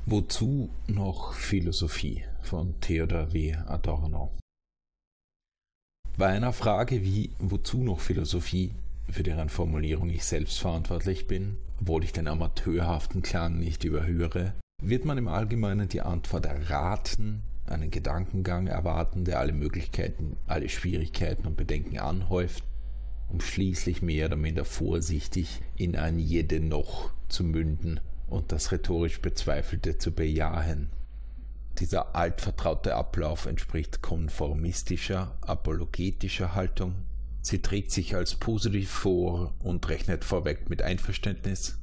Wozu noch Philosophie von Theodor W. Adorno? Bei einer Frage wie wozu noch Philosophie, für deren Formulierung ich selbst verantwortlich bin, obwohl ich den amateurhaften Klang nicht überhöre, wird man im Allgemeinen die Antwort erraten, einen Gedankengang erwarten, der alle Möglichkeiten, alle Schwierigkeiten und Bedenken anhäuft, um schließlich mehr oder minder vorsichtig in ein jede noch zu münden und das rhetorisch Bezweifelte zu bejahen. Dieser altvertraute Ablauf entspricht konformistischer, apologetischer Haltung. Sie trägt sich als positiv vor und rechnet vorweg mit Einverständnis.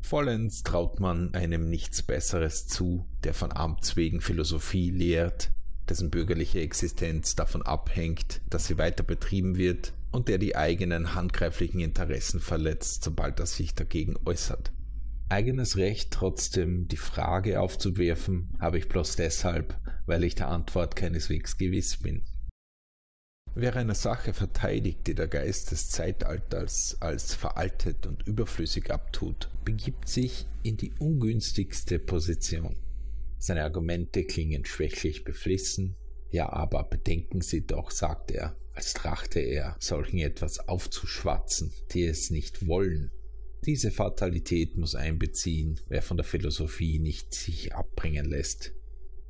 Vollends traut man einem nichts Besseres zu, der von Amts wegen Philosophie lehrt, dessen bürgerliche Existenz davon abhängt, dass sie weiter betrieben wird und der die eigenen handgreiflichen Interessen verletzt, sobald er sich dagegen äußert. Eigenes Recht trotzdem die Frage aufzuwerfen, habe ich bloß deshalb, weil ich der Antwort keineswegs gewiss bin. Wer eine Sache verteidigt, die der Geist des Zeitalters als veraltet und überflüssig abtut, begibt sich in die ungünstigste Position. Seine Argumente klingen schwächlich beflissen, ja, aber bedenken Sie doch, sagt er, als trachte er, solchen etwas aufzuschwatzen, die es nicht wollen. Diese Fatalität muss einbeziehen, wer von der Philosophie nicht sich abbringen lässt.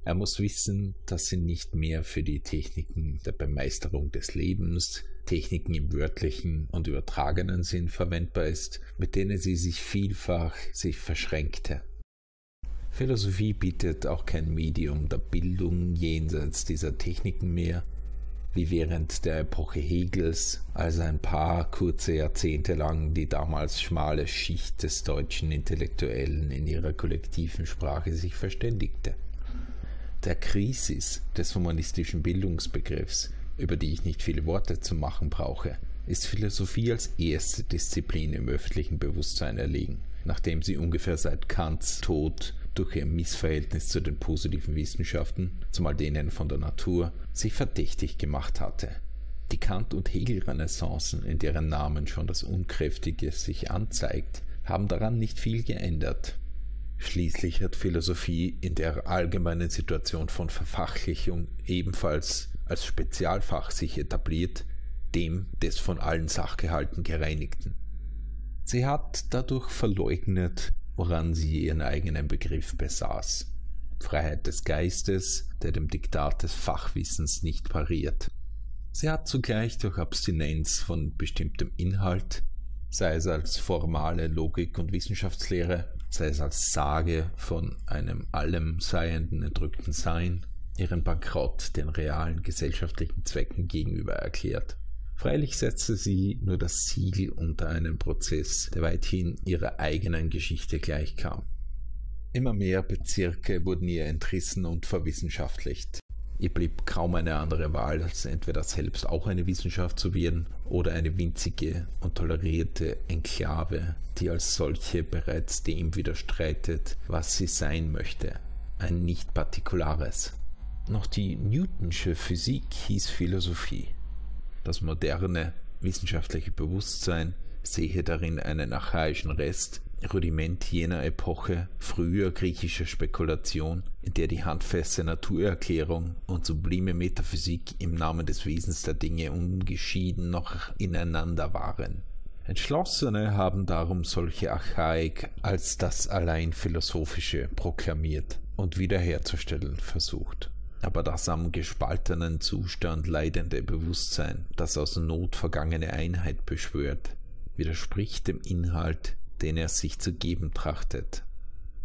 Er muss wissen, dass sie nicht mehr für die Techniken der Bemeisterung des Lebens, Techniken im wörtlichen und übertragenen Sinn verwendbar ist, mit denen sie sich vielfach verschränkte. Philosophie bietet auch kein Medium der Bildung jenseits dieser Techniken mehr, wie während der Epoche Hegels, als ein paar kurze Jahrzehnte lang die damals schmale Schicht des deutschen Intellektuellen in ihrer kollektiven Sprache sich verständigte. Der Krisis des humanistischen Bildungsbegriffs, über die ich nicht viele Worte zu machen brauche, ist Philosophie als erste Disziplin im öffentlichen Bewusstsein erlegen, nachdem sie ungefähr seit Kants Tod durch ihr Missverhältnis zu den positiven Wissenschaften, zumal denen von der Natur, sich verdächtig gemacht hatte. Die Kant- und Hegel-Renaissancen, in deren Namen schon das Unkräftige sich anzeigt, haben daran nicht viel geändert. Schließlich hat Philosophie in der allgemeinen Situation von Verfachlichung ebenfalls als Spezialfach sich etabliert, dem des von allen Sachgehalten gereinigten. Sie hat dadurch verleugnet, woran sie ihren eigenen Begriff besaß. Freiheit des Geistes, der dem Diktat des Fachwissens nicht pariert. Sie hat zugleich durch Abstinenz von bestimmtem Inhalt, sei es als formale Logik und Wissenschaftslehre, sei es als Sage von einem allem seienden entrückten Sein, ihren Bankrott den realen gesellschaftlichen Zwecken gegenüber erklärt. Freilich setzte sie nur das Siegel unter einen Prozess, der weithin ihrer eigenen Geschichte gleichkam. Immer mehr Bezirke wurden ihr entrissen und verwissenschaftlicht. Ihr blieb kaum eine andere Wahl, als entweder selbst auch eine Wissenschaft zu werden oder eine winzige und tolerierte Enklave, die als solche bereits dem widerstreitet, was sie sein möchte, ein nicht Partikulares. Noch die Newtonsche Physik hieß Philosophie. Das moderne wissenschaftliche Bewusstsein sehe darin einen archaischen Rest, Rudiment jener Epoche früher griechischer Spekulation, in der die handfeste Naturerklärung und sublime Metaphysik im Namen des Wesens der Dinge ungeschieden noch ineinander waren. Entschlossene haben darum solche Archaik als das allein Philosophische proklamiert und wiederherzustellen versucht. Aber das am gespaltenen Zustand leidende Bewusstsein, das aus Not vergangene Einheit beschwört, widerspricht dem Inhalt, den er sich zu geben trachtet.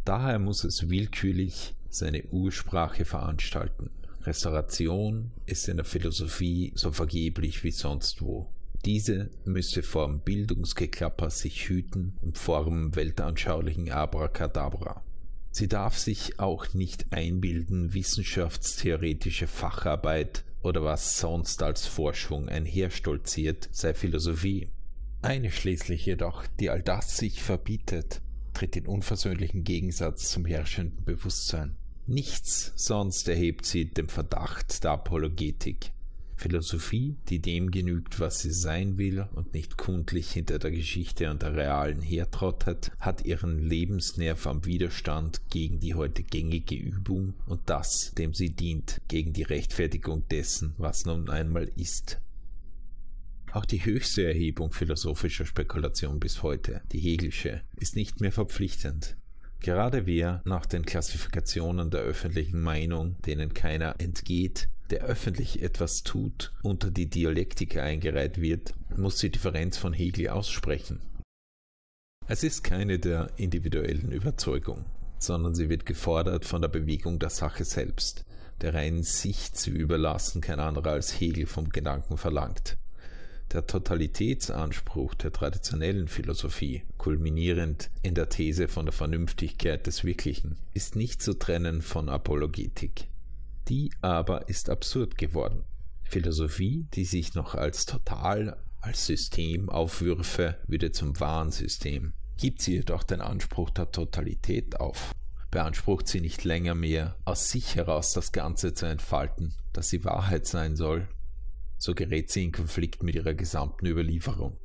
Daher muss es willkürlich seine Ursprache veranstalten. Restauration ist in der Philosophie so vergeblich wie sonst wo. Diese müsse vorm Bildungsgeklapper sich hüten und vorm weltanschaulichen Abracadabra. Sie darf sich auch nicht einbilden, wissenschaftstheoretische Facharbeit oder was sonst als Forschung einherstolziert, sei Philosophie. Eine schließlich jedoch, die all das sich verbietet, tritt in unversöhnlichen Gegensatz zum herrschenden Bewusstsein. Nichts sonst erhebt sie dem Verdacht der Apologetik. Philosophie, die dem genügt, was sie sein will und nicht kundlich hinter der Geschichte und der Realen hertrottet, hat ihren Lebensnerv am Widerstand gegen die heute gängige Übung und das, dem sie dient, gegen die Rechtfertigung dessen, was nun einmal ist. Auch die höchste Erhebung philosophischer Spekulation bis heute, die Hegelische, ist nicht mehr verpflichtend. Gerade wer nach den Klassifikationen der öffentlichen Meinung, denen keiner entgeht, der öffentlich etwas tut, unter die Dialektik eingereiht wird, muss die Differenz von Hegel aussprechen. Es ist keine der individuellen Überzeugung, sondern sie wird gefordert von der Bewegung der Sache selbst, der reinen Sicht zu überlassen kein anderer als Hegel vom Gedanken verlangt. Der Totalitätsanspruch der traditionellen Philosophie, kulminierend in der These von der Vernünftigkeit des Wirklichen, ist nicht zu trennen von Apologetik. Die aber ist absurd geworden. Philosophie, die sich noch als total, als System aufwürfe, würde zum wahren System. Gibt sie jedoch den Anspruch der Totalität auf, beansprucht sie nicht länger mehr, aus sich heraus das Ganze zu entfalten, dass sie Wahrheit sein soll, so gerät sie in Konflikt mit ihrer gesamten Überlieferung.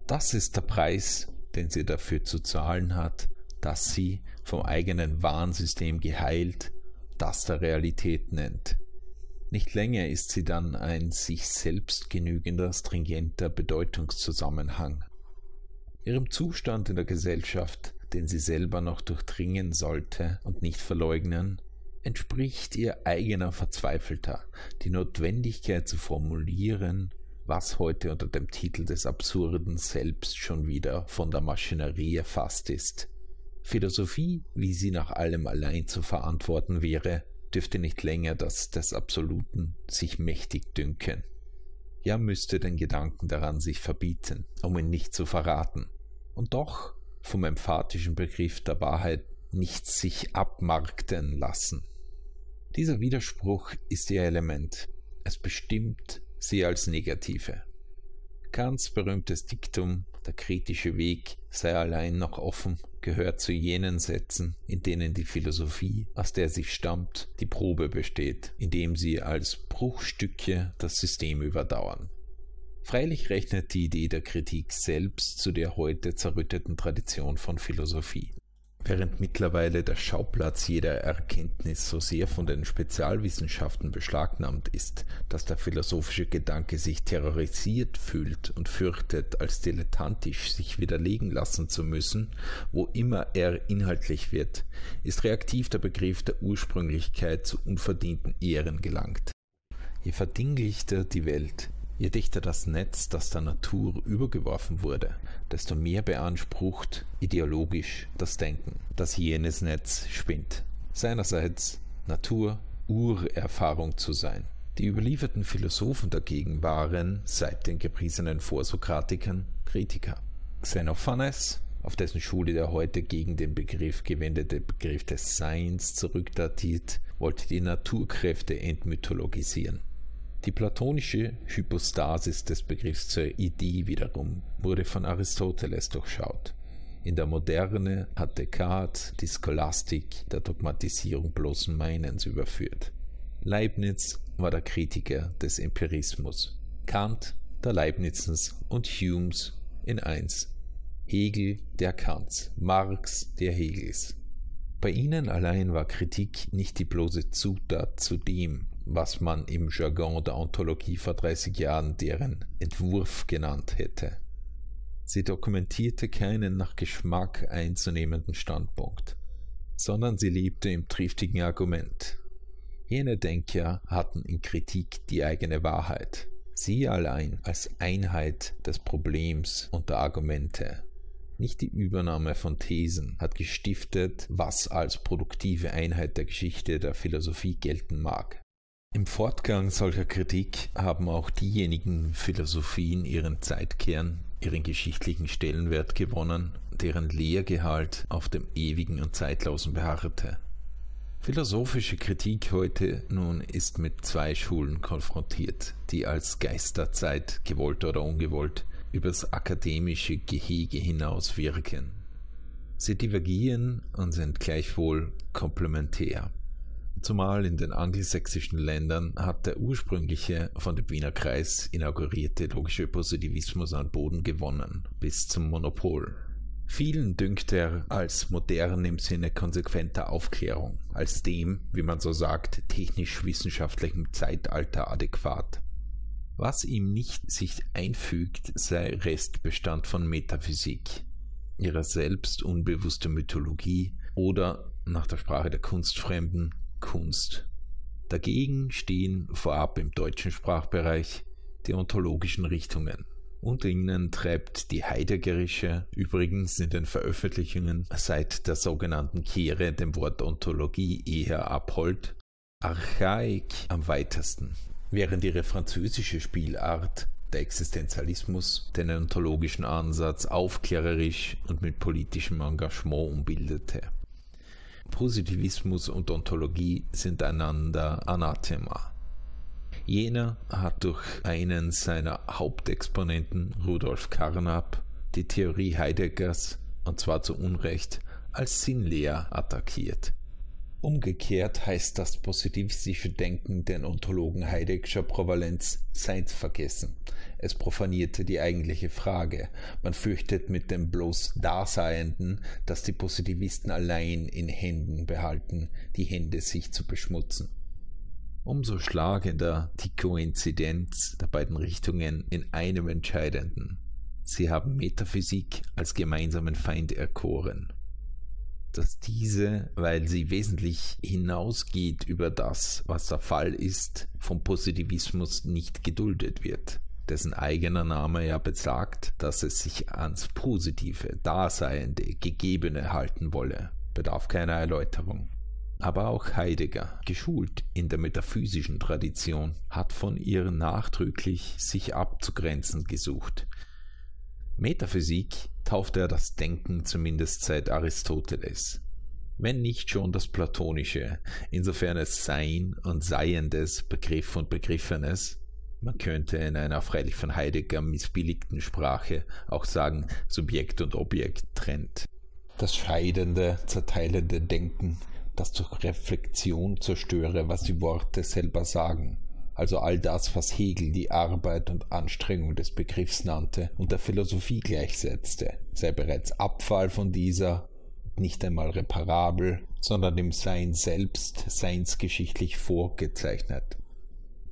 Das ist der Preis, den sie dafür zu zahlen hat, dass sie vom eigenen Warnsystem geheilt, das der Realität nennt. Nicht länger ist sie dann ein sich selbst genügender, stringenter Bedeutungszusammenhang. Ihrem Zustand in der Gesellschaft, den sie selber noch durchdringen sollte und nicht verleugnen, entspricht ihr eigener Verzweifelter, die Notwendigkeit zu formulieren, was heute unter dem Titel des Absurden selbst schon wieder von der Maschinerie erfasst ist. Philosophie, wie sie nach allem allein zu verantworten wäre, dürfte nicht länger das des Absoluten sich mächtig dünken. Ja, müsste den Gedanken daran sich verbieten, um ihn nicht zu verraten. Und doch vom emphatischen Begriff der Wahrheit nichts sich abmarkten lassen. Dieser Widerspruch ist ihr Element. Es bestimmt sie als Negative. Kants berühmtes Diktum, der kritische Weg sei allein noch offen, gehört zu jenen Sätzen, in denen die Philosophie, aus der sie stammt, die Probe besteht, indem sie als Bruchstücke das System überdauern. Freilich rechnet die Idee der Kritik selbst zu der heute zerrütteten Tradition von Philosophie. Während mittlerweile der Schauplatz jeder Erkenntnis so sehr von den Spezialwissenschaften beschlagnahmt ist, dass der philosophische Gedanke sich terrorisiert fühlt und fürchtet, als dilettantisch sich widerlegen lassen zu müssen, wo immer er inhaltlich wird, ist reaktiv der Begriff der Ursprünglichkeit zu unverdienten Ehren gelangt. Je verdinglichter die Welt, je dichter das Netz, das der Natur übergeworfen wurde, desto mehr beansprucht ideologisch das Denken, das jenes Netz spinnt. Seinerseits Natur, Urerfahrung zu sein. Die überlieferten Philosophen dagegen waren, seit den gepriesenen Vorsokratikern, Kritiker. Xenophanes, auf dessen Schule der heute gegen den Begriff gewendete Begriff des Seins zurückdatiert, wollte die Naturkräfte entmythologisieren. Die platonische Hypostasis des Begriffs zur Idee wiederum wurde von Aristoteles durchschaut. In der Moderne hat Descartes die Scholastik der Dogmatisierung bloßen Meinens überführt. Leibniz war der Kritiker des Empirismus, Kant der Leibnizens und Humes in eins, Hegel der Kants, Marx der Hegels. Bei ihnen allein war Kritik nicht die bloße Zutat zu dem, was man im Jargon der Ontologie vor 30 Jahren deren Entwurf genannt hätte. Sie dokumentierte keinen nach Geschmack einzunehmenden Standpunkt, sondern sie lebte im triftigen Argument. Jene Denker hatten in Kritik die eigene Wahrheit, sie allein als Einheit des Problems und der Argumente. Nicht die Übernahme von Thesen hat gestiftet, was als produktive Einheit der Geschichte der Philosophie gelten mag. Im Fortgang solcher Kritik haben auch diejenigen Philosophien ihren Zeitkern, ihren geschichtlichen Stellenwert gewonnen, deren Lehrgehalt auf dem Ewigen und Zeitlosen beharrte. Philosophische Kritik heute nun ist mit zwei Schulen konfrontiert, die als Geisterzeit, gewollt oder ungewollt, übers akademische Gehege hinaus wirken. Sie divergieren und sind gleichwohl komplementär. Zumal in den angelsächsischen Ländern hat der ursprüngliche von dem Wiener Kreis inaugurierte logische Positivismus an Boden gewonnen, bis zum Monopol. Vielen dünkt er als modern im Sinne konsequenter Aufklärung, als dem, wie man so sagt, technisch-wissenschaftlichen Zeitalter adäquat. Was ihm nicht sich einfügt, sei Restbestand von Metaphysik, ihrer selbst unbewussten Mythologie oder, nach der Sprache der Kunstfremden, Kunst. Dagegen stehen vorab im deutschen Sprachbereich die ontologischen Richtungen. Unter ihnen treibt die heideggerische, übrigens in den Veröffentlichungen seit der sogenannten Kehre dem Wort Ontologie eher abhold, Archaik am weitesten, während ihre französische Spielart, der Existenzialismus, den ontologischen Ansatz aufklärerisch und mit politischem Engagement umbildete. Positivismus und Ontologie sind einander Anathema. Jener hat durch einen seiner Hauptexponenten, Rudolf Carnap, die Theorie Heideggers, und zwar zu Unrecht, als sinnleer attackiert. Umgekehrt heißt das positivistische Denken den Ontologen Heideggscher Prävalenz Seins vergessen. Es profanierte die eigentliche Frage. Man fürchtet mit dem bloß Daseienden, dass die Positivisten allein in Händen behalten, die Hände sich zu beschmutzen. Umso schlagender die Koinzidenz der beiden Richtungen in einem Entscheidenden. Sie haben Metaphysik als gemeinsamen Feind erkoren. Dass diese, weil sie wesentlich hinausgeht über das, was der Fall ist, vom Positivismus nicht geduldet wird, dessen eigener Name ja besagt, dass es sich ans Positive, Daseiende, Gegebene halten wolle, bedarf keiner Erläuterung. Aber auch Heidegger, geschult in der metaphysischen Tradition, hat von ihr nachdrücklich sich abzugrenzen gesucht. Metaphysik taufte er das Denken zumindest seit Aristoteles, wenn nicht schon das Platonische, insofern es Sein und Seiendes, Begriff und Begriffenes, man könnte in einer freilich von Heidegger missbilligten Sprache auch sagen Subjekt und Objekt trennt. Das scheidende, zerteilende Denken, das durch Reflexion zerstöre, was die Worte selber sagen. Also all das, was Hegel die Arbeit und Anstrengung des Begriffs nannte und der Philosophie gleichsetzte, sei bereits Abfall von dieser, nicht einmal reparabel, sondern im Sein selbst seinsgeschichtlich vorgezeichnet.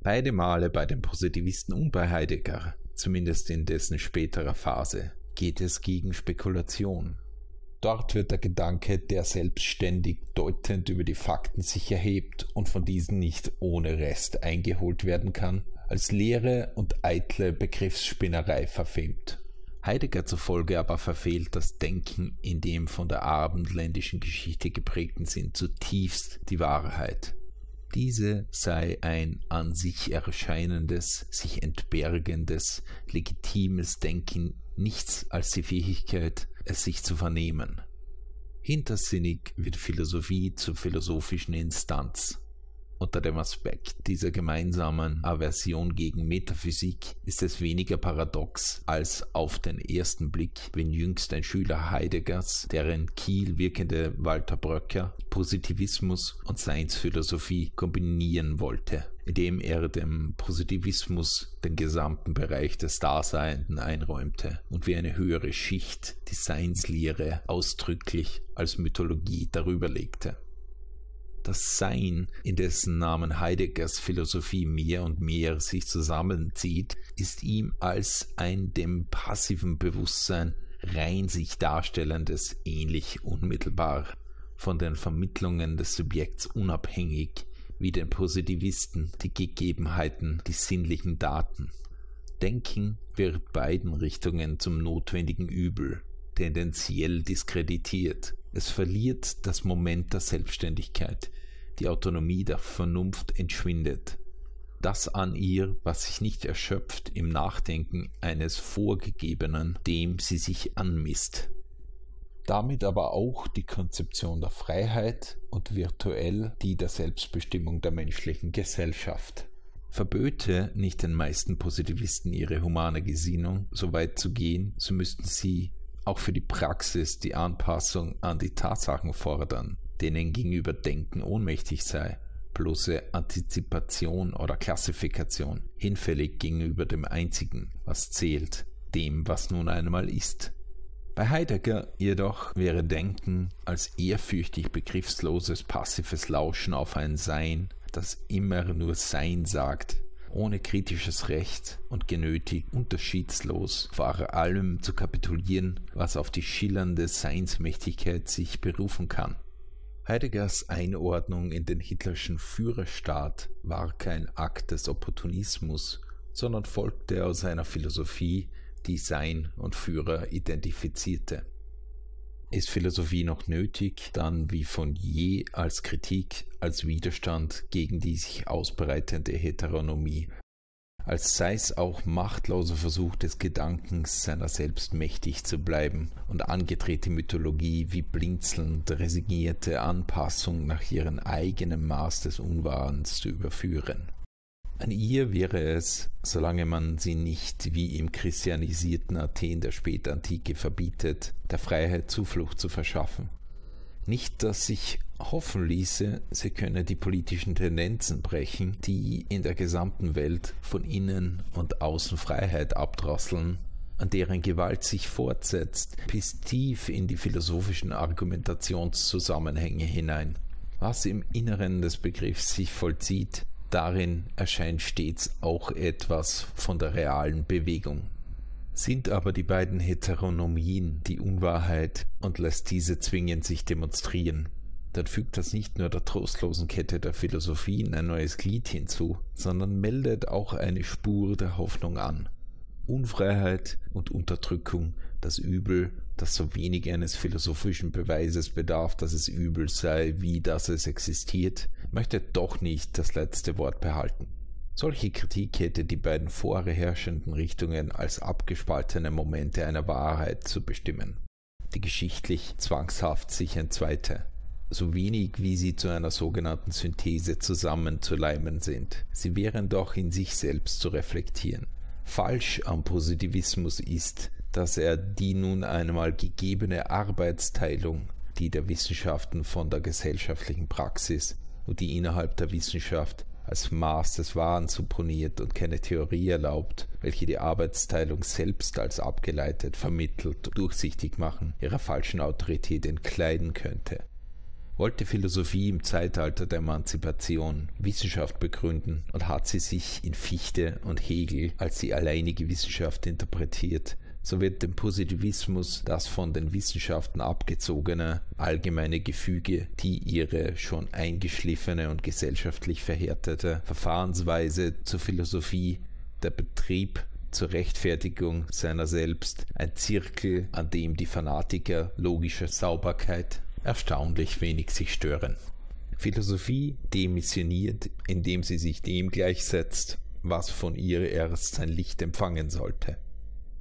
Beide Male bei den Positivisten und bei Heidegger, zumindest in dessen späterer Phase, geht es gegen Spekulation. Dort wird der Gedanke, der selbstständig deutend über die Fakten sich erhebt und von diesen nicht ohne Rest eingeholt werden kann, als leere und eitle Begriffsspinnerei verfemt. Heidegger zufolge aber verfehlt das Denken in dem von der abendländischen Geschichte geprägten Sinn zutiefst die Wahrheit. Diese sei ein an sich erscheinendes, sich entbergendes, legitimes Denken, nichts als die Fähigkeit, es sich zu vernehmen. Hintersinnig wird Philosophie zur philosophischen Instanz. Unter dem Aspekt dieser gemeinsamen Aversion gegen Metaphysik ist es weniger paradox als auf den ersten Blick, wenn jüngst ein Schüler Heideggers, der in Kiel wirkende Walter Bröcker, Positivismus und Seinsphilosophie kombinieren wollte, indem er dem Positivismus den gesamten Bereich des Daseienden einräumte und wie eine höhere Schicht die Seinslehre ausdrücklich als Mythologie darüber legte. Das Sein, in dessen Namen Heideggers Philosophie mehr und mehr sich zusammenzieht, ist ihm als ein dem passiven Bewusstsein rein sich darstellendes ähnlich unmittelbar, von den Vermittlungen des Subjekts unabhängig, wie den Positivisten die Gegebenheiten, die sinnlichen Daten. Denken wird beiden Richtungen zum notwendigen Übel, tendenziell diskreditiert. Es verliert das Moment der Selbstständigkeit, die Autonomie der Vernunft entschwindet. Das an ihr, was sich nicht erschöpft im Nachdenken eines Vorgegebenen, dem sie sich anmisst. Damit aber auch die Konzeption der Freiheit und virtuell die der Selbstbestimmung der menschlichen Gesellschaft. Verböte nicht den meisten Positivisten ihre humane Gesinnung, so weit zu gehen, so müssten sie auch für die Praxis die Anpassung an die Tatsachen fordern, denen gegenüber Denken ohnmächtig sei. bloße Antizipation oder Klassifikation, hinfällig gegenüber dem Einzigen, was zählt, dem, was nun einmal ist. Bei Heidegger jedoch wäre Denken als ehrfürchtig begriffsloses passives Lauschen auf ein Sein, das immer nur Sein sagt, ohne kritisches Recht und genötigt, unterschiedslos vor allem zu kapitulieren, was auf die schillernde Seinsmächtigkeit sich berufen kann. Heideggers Einordnung in den hitlerschen Führerstaat war kein Akt des Opportunismus, sondern folgte aus einer Philosophie, die Sein und Führer identifizierte. Ist Philosophie noch nötig, dann wie von je als Kritik, als Widerstand gegen die sich ausbreitende Heteronomie, als sei es auch machtloser Versuch des Gedankens, seiner selbst mächtig zu bleiben und angedrehte Mythologie wie blinzelnd resignierte Anpassung nach ihrem eigenen Maß des Unwahrens zu überführen. An ihr wäre es, solange man sie nicht wie im christianisierten Athen der Spätantike verbietet, der Freiheit Zuflucht zu verschaffen. Nicht, dass sich hoffen ließe, sie könne die politischen Tendenzen brechen, die in der gesamten Welt von innen und außen Freiheit abdrosseln, an deren Gewalt sich fortsetzt, bis tief in die philosophischen Argumentationszusammenhänge hinein. Was im Inneren des Begriffs sich vollzieht, darin erscheint stets auch etwas von der realen Bewegung. Sind aber die beiden Heteronomien die Unwahrheit und lässt diese zwingend sich demonstrieren, dann fügt das nicht nur der trostlosen Kette der Philosophien ein neues Glied hinzu, sondern meldet auch eine Spur der Hoffnung an. Unfreiheit und Unterdrückung, das Übel, das so wenig eines philosophischen Beweises bedarf, dass es übel sei, wie dass es existiert, möchte doch nicht das letzte Wort behalten. Solche Kritik hätte die beiden vorherrschenden Richtungen als abgespaltene Momente einer Wahrheit zu bestimmen, die geschichtlich zwangshaft sich entzweite, so wenig wie sie zu einer sogenannten Synthese zusammenzuleimen sind. Sie wären doch in sich selbst zu reflektieren. Falsch am Positivismus ist, dass er die nun einmal gegebene Arbeitsteilung, die der Wissenschaften von der gesellschaftlichen Praxis und die innerhalb der Wissenschaft als Maß des Wahren supponiert und keine Theorie erlaubt, welche die Arbeitsteilung selbst als abgeleitet, vermittelt, durchsichtig machen, ihrer falschen Autorität entkleiden könnte. Wollte Philosophie im Zeitalter der Emanzipation Wissenschaft begründen und hat sie sich in Fichte und Hegel als die alleinige Wissenschaft interpretiert, so wird dem Positivismus das von den Wissenschaften abgezogene allgemeine Gefüge, die ihre schon eingeschliffene und gesellschaftlich verhärtete Verfahrensweise zur Philosophie, der Betrieb zur Rechtfertigung seiner selbst, ein Zirkel, an dem die Fanatiker logischer Sauberkeit erstaunlich wenig sich stören. Philosophie demissioniert, indem sie sich dem gleichsetzt, was von ihr erst sein Licht empfangen sollte.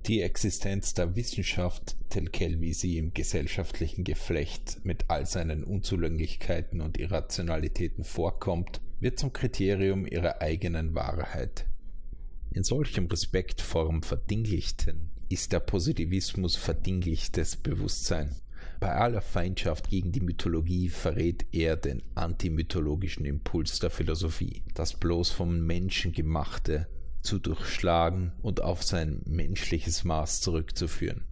Die Existenz der Wissenschaft, tel quel wie sie im gesellschaftlichen Geflecht mit all seinen Unzulänglichkeiten und Irrationalitäten vorkommt, wird zum Kriterium ihrer eigenen Wahrheit. In solchem respektvollem Verdinglichten ist der Positivismus verdinglichtes Bewusstsein. Bei aller Feindschaft gegen die Mythologie verrät er den antimythologischen Impuls der Philosophie, das bloß vom Menschen gemachte zu durchschlagen und auf sein menschliches Maß zurückzuführen.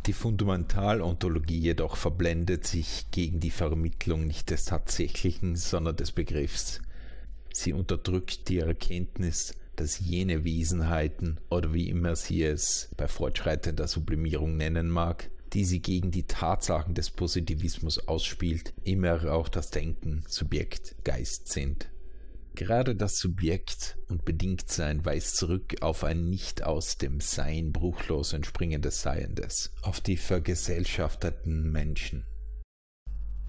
Die Fundamentalontologie jedoch verblendet sich gegen die Vermittlung nicht des Tatsächlichen, sondern des Begriffs. Sie unterdrückt die Erkenntnis, dass jene Wesenheiten, oder wie immer sie es bei fortschreitender Sublimierung nennen mag, die sie gegen die Tatsachen des Positivismus ausspielt, immer auch das Denken, Subjekt, Geist sind. Gerade das Subjekt und Bedingtsein weist zurück auf ein nicht aus dem Sein bruchlos entspringendes Seiendes, auf die vergesellschafteten Menschen.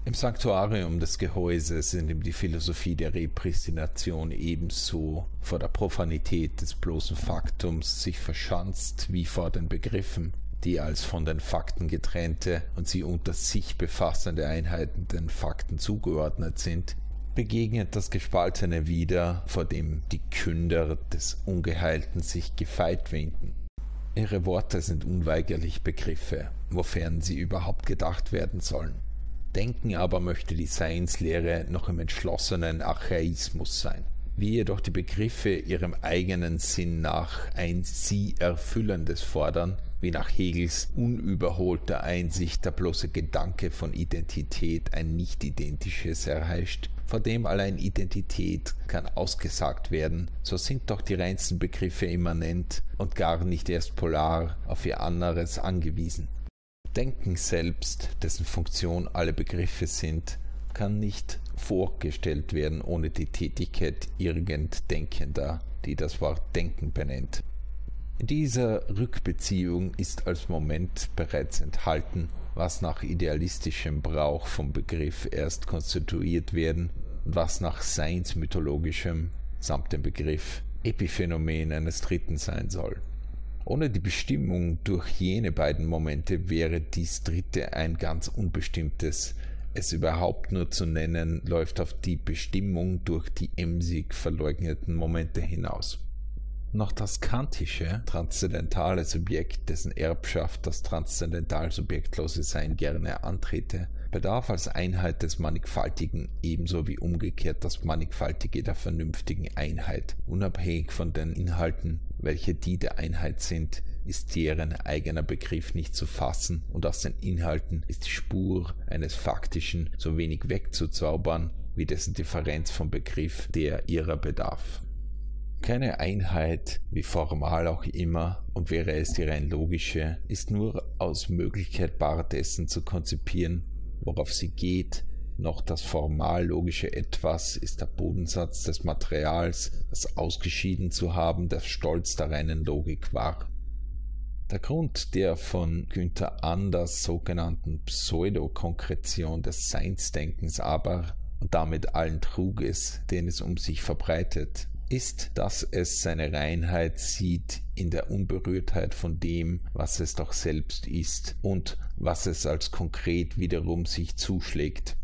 Im Sanktuarium des Gehäuses, in dem die Philosophie der Repräsentation ebenso vor der Profanität des bloßen Faktums sich verschanzt wie vor den Begriffen, die als von den Fakten getrennte und sie unter sich befassende Einheiten den Fakten zugeordnet sind, begegnet das Gespaltene wieder, vor dem die Künder des Ungeheilten sich gefeit winken. Ihre Worte sind unweigerlich Begriffe, wofern sie überhaupt gedacht werden sollen. Denken aber möchte die Seinslehre noch im entschlossenen Archaismus sein. Wie jedoch die Begriffe ihrem eigenen Sinn nach ein sie Erfüllendes fordern, wie nach Hegels unüberholter Einsicht der bloße Gedanke von Identität ein Nicht-Identisches erheischt, vor dem allein Identität kann ausgesagt werden, so sind doch die reinsten Begriffe immanent und gar nicht erst polar auf ihr anderes angewiesen. Denken selbst, dessen Funktion alle Begriffe sind, kann nicht vorgestellt werden ohne die Tätigkeit irgend Denkender, die das Wort Denken benennt. In dieser Rückbeziehung ist als Moment bereits enthalten, was nach idealistischem Brauch vom Begriff erst konstituiert werden und was nach seinsmythologischem samt dem Begriff Epiphänomen eines Dritten sein soll. Ohne die Bestimmung durch jene beiden Momente wäre dies Dritte ein ganz unbestimmtes. Es überhaupt nur zu nennen, läuft auf die Bestimmung durch die emsig verleugneten Momente hinaus. Noch das kantische, transzendentale Subjekt, dessen Erbschaft das transzendental subjektlose Sein gerne antrete, bedarf als Einheit des Mannigfaltigen ebenso wie umgekehrt das Mannigfaltige der vernünftigen Einheit. Unabhängig von den Inhalten, welche die der Einheit sind, ist deren eigener Begriff nicht zu fassen und aus den Inhalten ist die Spur eines Faktischen so wenig wegzuzaubern, wie dessen Differenz vom Begriff, der ihrer bedarf. Keine Einheit, wie formal auch immer, und wäre es die rein logische, ist nur aus Möglichkeit bar dessen zu konzipieren, worauf sie geht, noch das formal logische Etwas ist der Bodensatz des Materials, das ausgeschieden zu haben der Stolz der reinen Logik war. Der Grund der von Günther Anders sogenannten Pseudokonkretion des Seinsdenkens aber, und damit allen Truges, den es um sich verbreitet, ist, dass es seine Reinheit sieht in der Unberührtheit von dem, was es doch selbst ist und was es als konkret wiederum sich zuschlägt.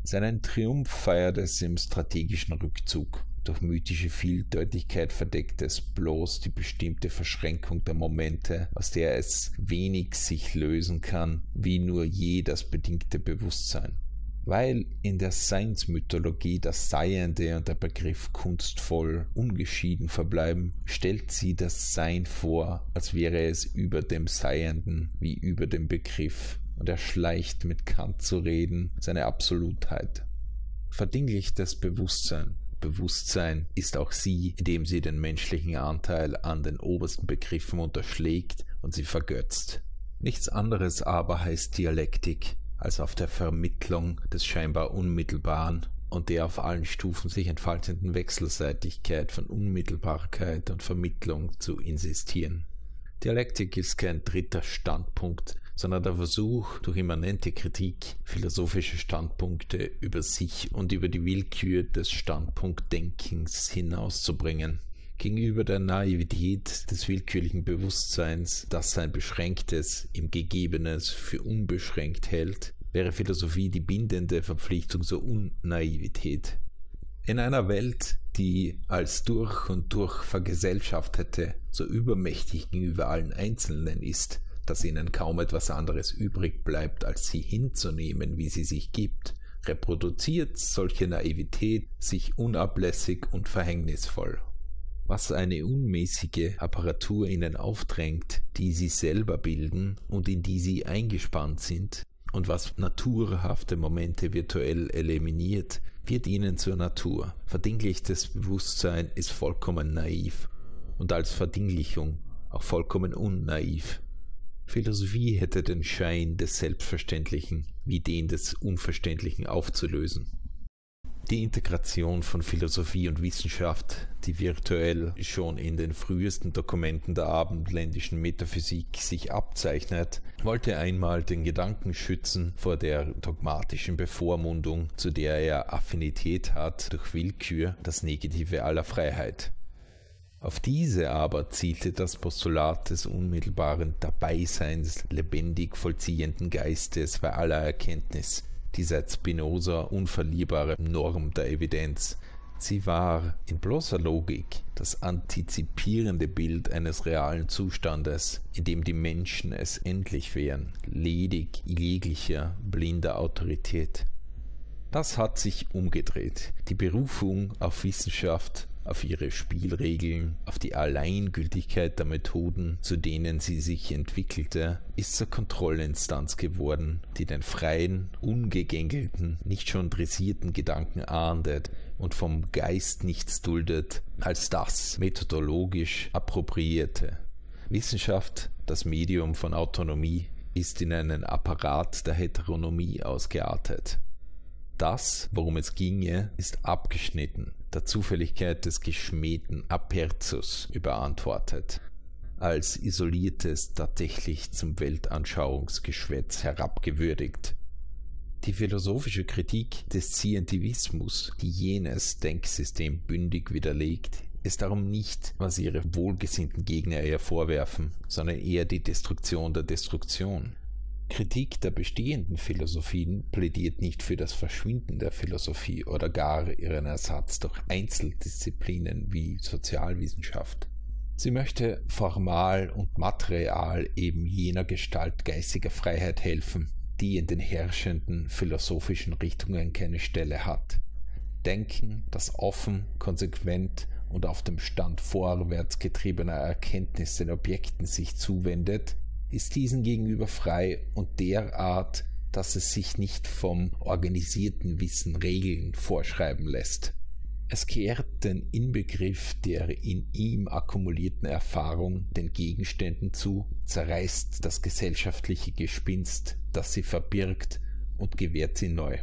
Seinen Triumph feiert es im strategischen Rückzug. Durch mythische Vieldeutigkeit verdeckt es bloß die bestimmte Verschränkung der Momente, aus der es wenig sich lösen kann, wie nur je das bedingte Bewusstsein. Weil in der Seinsmythologie das Seiende und der Begriff kunstvoll ungeschieden verbleiben, stellt sie das Sein vor, als wäre es über dem Seienden wie über dem Begriff, und erschleicht mit Kant zu reden seine Absolutheit. Verdinglichtes Bewusstsein. Bewusstsein ist auch sie, indem sie den menschlichen Anteil an den obersten Begriffen unterschlägt und sie vergötzt. Nichts anderes aber heißt Dialektik, als auf der Vermittlung des scheinbar Unmittelbaren und der auf allen Stufen sich entfaltenden Wechselseitigkeit von Unmittelbarkeit und Vermittlung zu insistieren. Dialektik ist kein dritter Standpunkt, sondern der Versuch, durch immanente Kritik philosophische Standpunkte über sich und über die Willkür des Standpunktdenkens hinauszubringen. Gegenüber der Naivität des willkürlichen Bewusstseins, das sein Beschränktes im Gegebenes für unbeschränkt hält, wäre Philosophie die bindende Verpflichtung zur Unnaivität. In einer Welt, die als durch und durch vergesellschaftete, so übermächtig gegenüber allen Einzelnen ist, dass ihnen kaum etwas anderes übrig bleibt, als sie hinzunehmen, wie sie sich gibt, reproduziert solche Naivität sich unablässig und verhängnisvoll. Was eine unmäßige Apparatur ihnen aufdrängt, die sie selber bilden und in die sie eingespannt sind, und was naturhafte Momente virtuell eliminiert, wird ihnen zur Natur. Verdinglichtes Bewusstsein ist vollkommen naiv und als Verdinglichung auch vollkommen unnaiv. Philosophie hätte den Schein des Selbstverständlichen wie den des Unverständlichen aufzulösen. Die Integration von Philosophie und Wissenschaft, die virtuell schon in den frühesten Dokumenten der abendländischen Metaphysik sich abzeichnet, wollte einmal den Gedanken schützen vor der dogmatischen Bevormundung, zu der er Affinität hat durch Willkür, das Negative aller Freiheit. Auf diese aber zielte das Postulat des unmittelbaren Dabeiseins lebendig vollziehenden Geistes bei aller Erkenntnis, die seit Spinoza unverlierbare Norm der Evidenz, Sie war in bloßer Logik das antizipierende Bild eines realen Zustandes, in dem die Menschen es endlich wären, ledig jeglicher blinder Autorität. Das hat sich umgedreht. Die Berufung auf Wissenschaft, auf ihre Spielregeln, auf die Alleingültigkeit der Methoden, zu denen sie sich entwickelte, ist zur Kontrollinstanz geworden, die den freien, ungegängelten, nicht schon dressierten Gedanken ahndet und vom Geist nichts duldet als das methodologisch Appropriierte. Wissenschaft, das Medium von Autonomie, ist in einen Apparat der Heteronomie ausgeartet. Das, worum es ginge, ist abgeschnitten, der Zufälligkeit des geschmähten Apertus überantwortet, als isoliertes tatsächlich zum Weltanschauungsgeschwätz herabgewürdigt. Die philosophische Kritik des Scientivismus, die jenes Denksystem bündig widerlegt, ist darum nicht, was ihre wohlgesinnten Gegner ihr vorwerfen, sondern eher die Destruktion der Destruktion. Kritik der bestehenden Philosophien plädiert nicht für das Verschwinden der Philosophie oder gar ihren Ersatz durch Einzeldisziplinen wie Sozialwissenschaft. Sie möchte formal und material eben jener Gestalt geistiger Freiheit helfen, die in den herrschenden philosophischen Richtungen keine Stelle hat. Denken, das offen, konsequent und auf dem Stand vorwärts getriebener Erkenntnis den Objekten sich zuwendet, ist diesen gegenüber frei und derart, dass es sich nicht vom organisierten Wissen Regeln vorschreiben lässt. Es kehrt den Inbegriff der in ihm akkumulierten Erfahrung den Gegenständen zu, zerreißt das gesellschaftliche Gespinst, das sie verbirgt, und gewährt sie neu.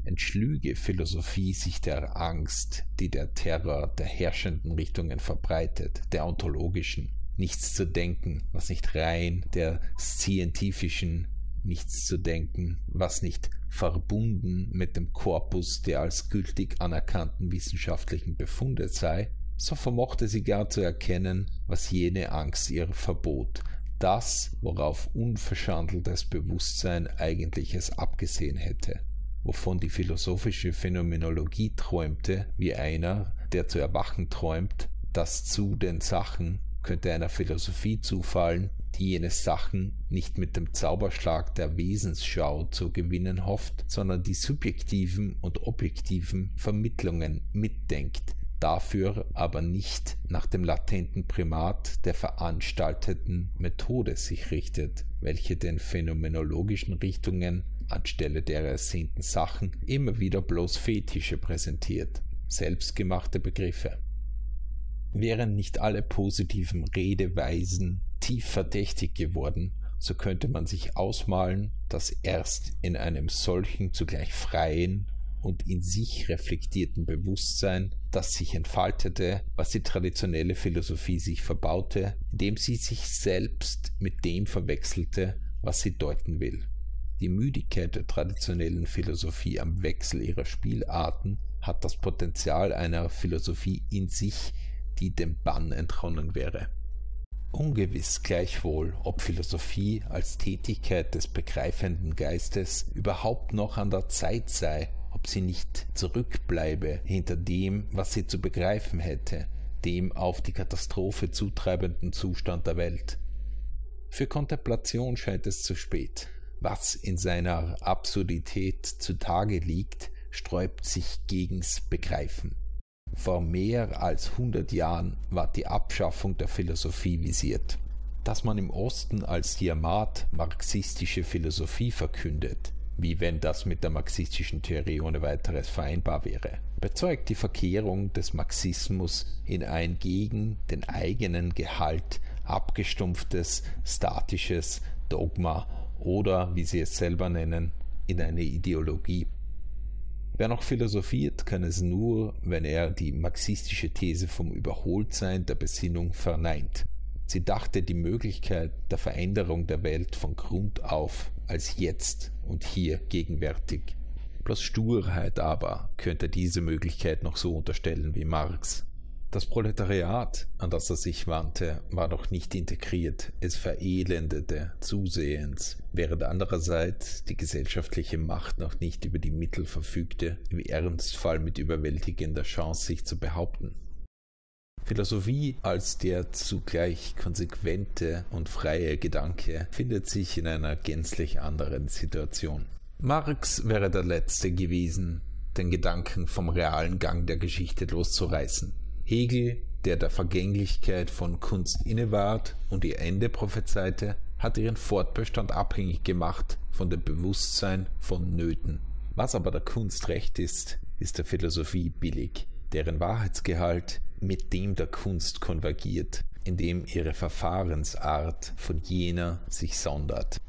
Entschlüge Philosophie sich der Angst, die der Terror der herrschenden Richtungen verbreitet, der ontologischen, nichts zu denken, was nicht rein, der scientifischen, nichts zu denken, was nicht verbunden mit dem Korpus der als gültig anerkannten wissenschaftlichen Befunde sei, so vermochte sie gar zu erkennen, was jene Angst ihr verbot, das, worauf unverschandeltes Bewusstsein eigentlich es abgesehen hätte, wovon die philosophische Phänomenologie träumte, wie einer, der zu erwachen träumt, dass zu den Sachen könnte einer Philosophie zufallen, die jene Sachen nicht mit dem Zauberschlag der Wesensschau zu gewinnen hofft, sondern die subjektiven und objektiven Vermittlungen mitdenkt, dafür aber nicht nach dem latenten Primat der veranstalteten Methode sich richtet, welche den phänomenologischen Richtungen anstelle der ersehnten Sachen immer wieder bloß Fetische präsentiert, selbstgemachte Begriffe. Wären nicht alle positiven Redeweisen tief verdächtig geworden, so könnte man sich ausmalen, dass erst in einem solchen zugleich freien und in sich reflektierten Bewusstsein, das sich entfaltete, was die traditionelle Philosophie sich verbaute, indem sie sich selbst mit dem verwechselte, was sie deuten will. Die Müdigkeit der traditionellen Philosophie am Wechsel ihrer Spielarten hat das Potenzial einer Philosophie in sich, die dem Bann entronnen wäre. Ungewiss gleichwohl, ob Philosophie als Tätigkeit des begreifenden Geistes überhaupt noch an der Zeit sei, ob sie nicht zurückbleibe hinter dem, was sie zu begreifen hätte, dem auf die Katastrophe zutreibenden Zustand der Welt. Für Kontemplation scheint es zu spät. Was in seiner Absurdität zutage liegt, sträubt sich gegens Begreifen. Vor mehr als 100 Jahren war die Abschaffung der Philosophie visiert. Dass man im Osten als Tiamat marxistische Philosophie verkündet, wie wenn das mit der marxistischen Theorie ohne weiteres vereinbar wäre, bezeugt die Verkehrung des Marxismus in ein gegen den eigenen Gehalt abgestumpftes, statisches Dogma oder, wie sie es selber nennen, in eine Ideologie. Wer noch philosophiert, kann es nur, wenn er die marxistische These vom Überholtsein der Besinnung verneint. Sie dachte die Möglichkeit der Veränderung der Welt von Grund auf als jetzt und hier gegenwärtig. Bloß Sturheit aber könnte diese Möglichkeit noch so unterstellen wie Marx. Das Proletariat, an das er sich wandte, war noch nicht integriert, es verelendete zusehends, während andererseits die gesellschaftliche Macht noch nicht über die Mittel verfügte, im Ernstfall mit überwältigender Chance sich zu behaupten. Philosophie als der zugleich konsequente und freie Gedanke findet sich in einer gänzlich anderen Situation. Marx wäre der Letzte gewesen, den Gedanken vom realen Gang der Geschichte loszureißen. Hegel, der der Vergänglichkeit von Kunst inneward und ihr Ende prophezeite, hat ihren Fortbestand abhängig gemacht von dem Bewusstsein von Nöten. Was aber der Kunst recht ist, ist der Philosophie billig, deren Wahrheitsgehalt mit dem der Kunst konvergiert, indem ihre Verfahrensart von jener sich sondert.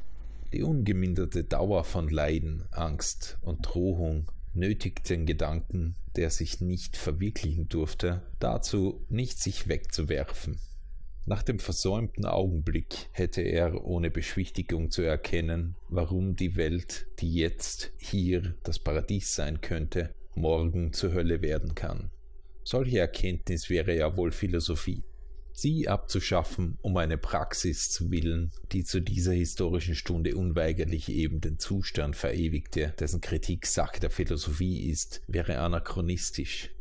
Die ungeminderte Dauer von Leiden, Angst und Drohung nötigt den Gedanken, der sich nicht verwirklichen durfte, dazu, nicht sich wegzuwerfen. Nach dem versäumten Augenblick hätte er ohne Beschwichtigung zu erkennen, warum die Welt, die jetzt hier das Paradies sein könnte, morgen zur Hölle werden kann. Solche Erkenntnis wäre ja wohl Philosophie. Sie abzuschaffen, um eine Praxis zu willen, die zu dieser historischen Stunde unweigerlich eben den Zustand verewigte, dessen Kritik Sache der Philosophie ist, wäre anachronistisch.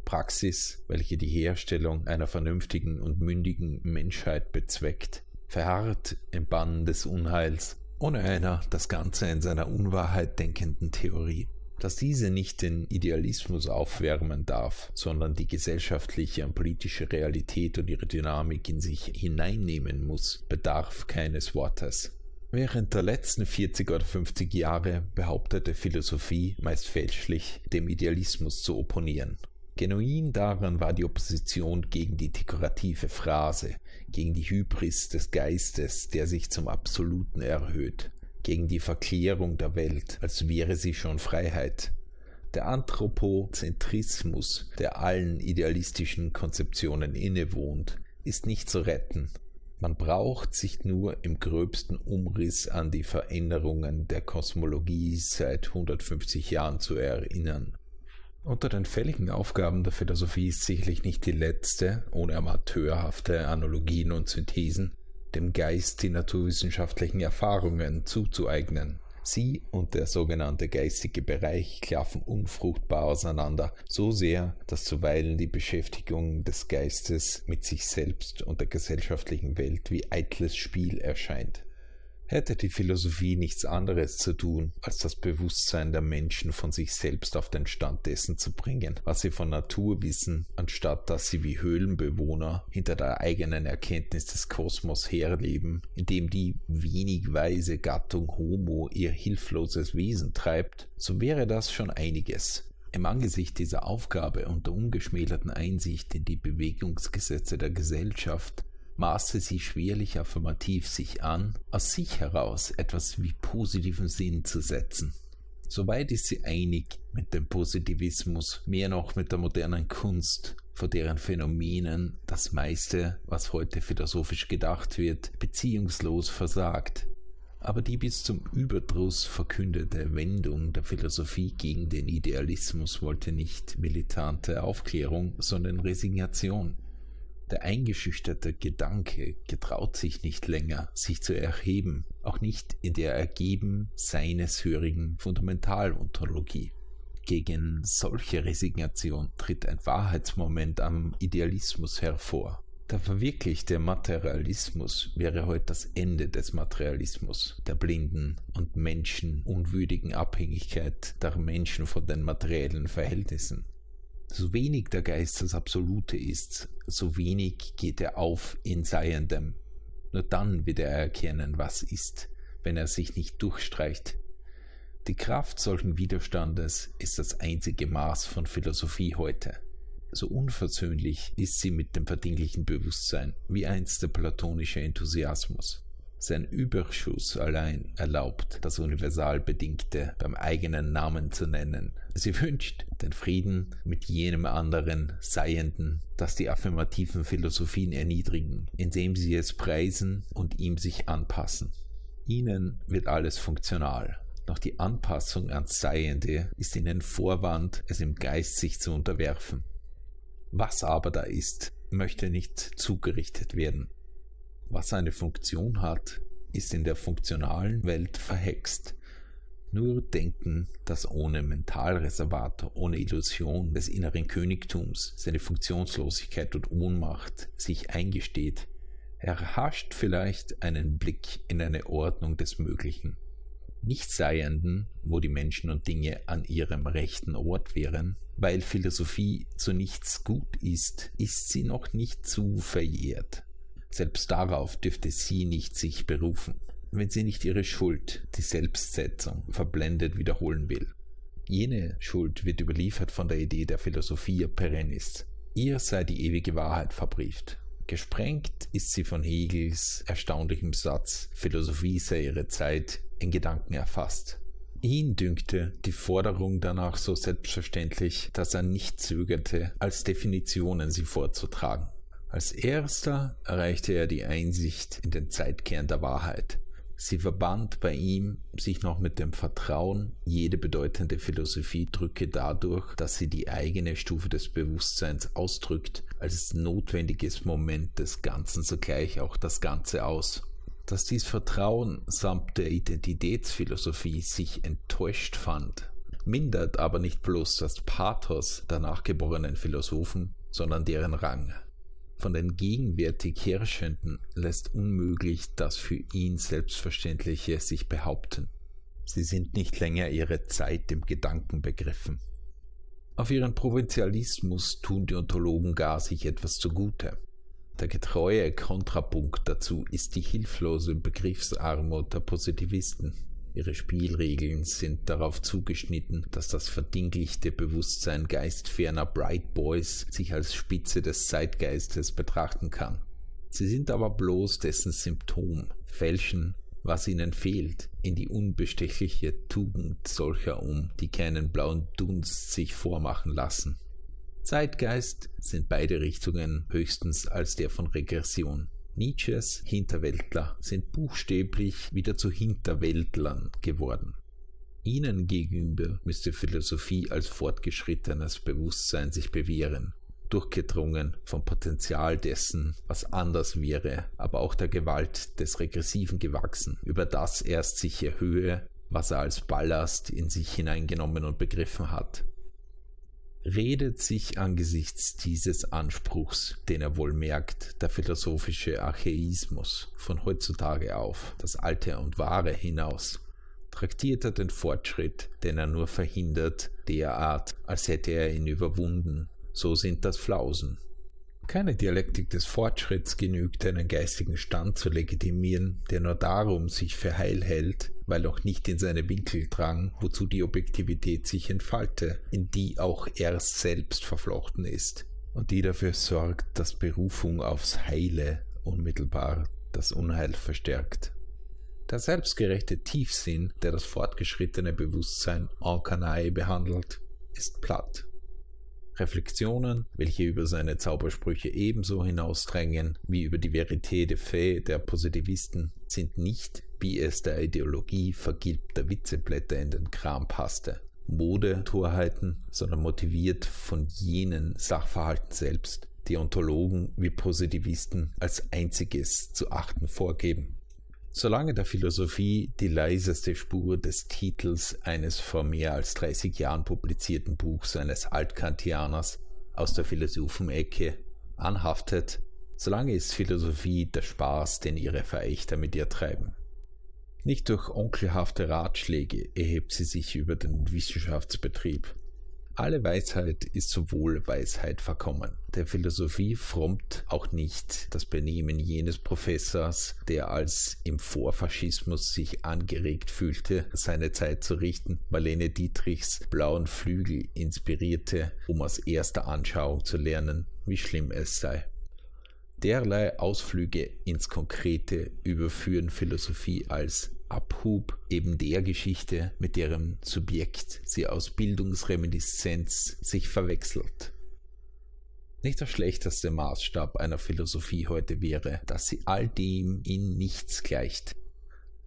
Praxis, welche die Herstellung einer vernünftigen und mündigen Menschheit bezweckt, verharrt im Bann des Unheils, ohne einer das Ganze in seiner Unwahrheit denkenden Theorie. Dass diese nicht den Idealismus aufwärmen darf, sondern die gesellschaftliche und politische Realität und ihre Dynamik in sich hineinnehmen muss, bedarf keines Wortes. Während der letzten 40 oder 50 Jahre behauptete Philosophie, meist fälschlich, dem Idealismus zu opponieren. Genuin daran war die Opposition gegen die dekorative Phrase, gegen die Hybris des Geistes, der sich zum Absoluten erhöht, gegen die Verklärung der Welt, als wäre sie schon Freiheit. Der Anthropozentrismus, der allen idealistischen Konzeptionen innewohnt, ist nicht zu retten. Man braucht sich nur im gröbsten Umriss an die Veränderungen der Kosmologie seit 150 Jahren zu erinnern. Unter den fälligen Aufgaben der Philosophie ist sicherlich nicht die letzte, ohne amateurhafte Analogien und Synthesen, dem Geist die naturwissenschaftlichen Erfahrungen zuzueignen. Sie und der sogenannte geistige Bereich klaffen unfruchtbar auseinander, so sehr, dass zuweilen die Beschäftigung des Geistes mit sich selbst und der gesellschaftlichen Welt wie eitles Spiel erscheint. Hätte die Philosophie nichts anderes zu tun, als das Bewusstsein der Menschen von sich selbst auf den Stand dessen zu bringen, was sie von Natur wissen, anstatt dass sie wie Höhlenbewohner hinter der eigenen Erkenntnis des Kosmos herleben, indem die wenig weise Gattung Homo ihr hilfloses Wesen treibt, so wäre das schon einiges. Im Angesicht dieser Aufgabe und der ungeschmälerten Einsicht in die Bewegungsgesetze der Gesellschaft maßte sie schwerlich affirmativ sich an, aus sich heraus etwas wie positiven Sinn zu setzen. Soweit ist sie einig mit dem Positivismus, mehr noch mit der modernen Kunst, vor deren Phänomenen das meiste, was heute philosophisch gedacht wird, beziehungslos versagt. Aber die bis zum Überdruss verkündete Wendung der Philosophie gegen den Idealismus wollte nicht militante Aufklärung, sondern Resignation. Der eingeschüchterte Gedanke getraut sich nicht länger, sich zu erheben, auch nicht in der ergeben seineshörigen Fundamentalontologie. Gegen solche Resignation tritt ein Wahrheitsmoment am Idealismus hervor. Der verwirklichte Materialismus wäre heute das Ende des Materialismus, der blinden und menschenunwürdigen Abhängigkeit der Menschen von den materiellen Verhältnissen. So wenig der Geist das Absolute ist, so wenig geht er auf in Seiendem. Nur dann wird er erkennen, was ist, wenn er sich nicht durchstreicht. Die Kraft solchen Widerstandes ist das einzige Maß von Philosophie heute. So unversöhnlich ist sie mit dem verdinglichen Bewusstsein, wie einst der platonische Enthusiasmus. Sein Überschuss allein erlaubt, das Universalbedingte beim eigenen Namen zu nennen. Sie wünscht den Frieden mit jenem anderen Seienden, das die affirmativen Philosophien erniedrigen, indem sie es preisen und ihm sich anpassen. Ihnen wird alles funktional, doch die Anpassung ans Seiende ist ihnen Vorwand, es im Geist sich zu unterwerfen. Was aber da ist, möchte nicht zugerichtet werden. Was eine Funktion hat, ist in der funktionalen Welt verhext. Nur Denken, das ohne Mentalreservat, ohne Illusion des inneren Königtums seine Funktionslosigkeit und Ohnmacht sich eingesteht, erhascht vielleicht einen Blick in eine Ordnung des Möglichen. Nichtseienden, wo die Menschen und Dinge an ihrem rechten Ort wären, weil Philosophie zu nichts gut ist, ist sie noch nicht zu verjährt. Selbst darauf dürfte sie nicht sich berufen, wenn sie nicht ihre Schuld, die Selbstsetzung, verblendet wiederholen will. Jene Schuld wird überliefert von der Idee der Philosophia perennis. Ihr sei die ewige Wahrheit verbrieft. Gesprengt ist sie von Hegels erstaunlichem Satz, Philosophie sei ihre Zeit, in Gedanken erfasst. Ihn dünkte die Forderung danach so selbstverständlich, dass er nicht zögerte, als Definitionen sie vorzutragen. Als erster erreichte er die Einsicht in den Zeitkern der Wahrheit. Sie verband bei ihm sich noch mit dem Vertrauen, jede bedeutende Philosophie drücke dadurch, dass sie die eigene Stufe des Bewusstseins ausdrückt, als notwendiges Moment des Ganzen sogleich auch das Ganze aus. Dass dies Vertrauen samt der Identitätsphilosophie sich enttäuscht fand, mindert aber nicht bloß das Pathos der nachgeborenen Philosophen, sondern deren Rang. Von den gegenwärtig Herrschenden lässt unmöglich das für ihn Selbstverständliche sich behaupten. Sie sind nicht länger ihre Zeit im Gedanken begriffen. Auf ihren Provinzialismus tun die Ontologen gar sich etwas zugute. Der getreue Kontrapunkt dazu ist die hilflose Begriffsarmut der Positivisten. Ihre Spielregeln sind darauf zugeschnitten, dass das verdinglichte Bewusstsein geistferner Bright Boys sich als Spitze des Zeitgeistes betrachten kann. Sie sind aber bloß dessen Symptom, fälschen, was ihnen fehlt, in die unbestechliche Tugend solcher die keinen blauen Dunst sich vormachen lassen. Zeitgeist sind beide Richtungen höchstens als der von Regression. Nietzsches Hinterwäldler sind buchstäblich wieder zu Hinterwäldlern geworden. Ihnen gegenüber müsste Philosophie als fortgeschrittenes Bewusstsein sich bewähren, durchgedrungen vom Potenzial dessen, was anders wäre, aber auch der Gewalt des Regressiven gewachsen, über das erst sich erhöhe, was er als Ballast in sich hineingenommen und begriffen hat. Redet sich angesichts dieses Anspruchs, den er wohl merkt, der philosophische Archaismus von heutzutage auf, das Alte und Wahre hinaus, traktiert er den Fortschritt, den er nur verhindert, derart, als hätte er ihn überwunden. So sind das Flausen. Keine Dialektik des Fortschritts genügt, einen geistigen Stand zu legitimieren, der nur darum sich für heil hält, weil noch nicht in seine Winkel drang, wozu die Objektivität sich entfalte, in die auch er selbst verflochten ist, und die dafür sorgt, dass Berufung aufs Heile unmittelbar das Unheil verstärkt. Der selbstgerechte Tiefsinn, der das fortgeschrittene Bewusstsein en canaille behandelt, ist platt. Reflexionen, welche über seine Zaubersprüche ebenso hinausdrängen wie über die Vérité de fait der Positivisten, sind nicht, wie es der Ideologie vergilbter Witzeblätter in den Kram passte, Modetorheiten, sondern motiviert von jenen Sachverhalten selbst, die Ontologen wie Positivisten als einziges zu achten vorgeben. Solange der Philosophie die leiseste Spur des Titels eines vor mehr als 30 Jahren publizierten Buchs eines Altkantianers aus der Philosophenecke anhaftet, solange ist Philosophie der Spaß, den ihre Verächter mit ihr treiben. Nicht durch onkelhafte Ratschläge erhebt sie sich über den Wissenschaftsbetrieb. Alle Weisheit ist sowohl Weisheit verkommen. Der Philosophie frommt auch nicht das Benehmen jenes Professors, der als im Vorfaschismus sich angeregt fühlte, seine Zeit zu richten, Marlene Dietrichs blauen Flügel inspirierte, um aus erster Anschauung zu lernen, wie schlimm es sei. Derlei Ausflüge ins Konkrete überführen Philosophie als Abhub eben der Geschichte, mit deren Subjekt sie aus Bildungsreminiszenz sich verwechselt. Nicht der schlechteste Maßstab einer Philosophie heute wäre, dass sie all dem in nichts gleicht.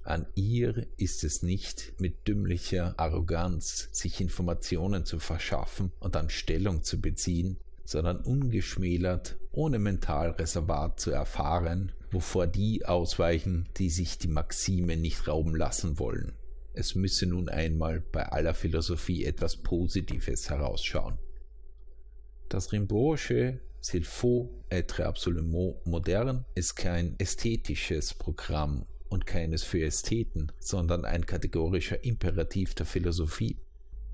An ihr ist es nicht, mit dümmlicher Arroganz sich Informationen zu verschaffen und dann Stellung zu beziehen, sondern ungeschmälert, ohne Mentalreservat zu erfahren, wovor die ausweichen, die sich die Maxime nicht rauben lassen wollen. Es müsse nun einmal bei aller Philosophie etwas Positives herausschauen. Das Rimbaud'sche s'il faut être absolument moderne ist kein ästhetisches Programm und keines für Ästheten, sondern ein kategorischer Imperativ der Philosophie.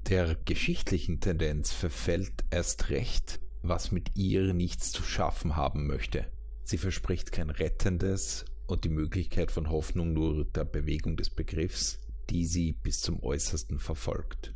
Der geschichtlichen Tendenz verfällt erst recht, was mit ihr nichts zu schaffen haben möchte. Sie verspricht kein Rettendes und die Möglichkeit von Hoffnung nur der Bewegung des Begriffs, die sie bis zum Äußersten verfolgt.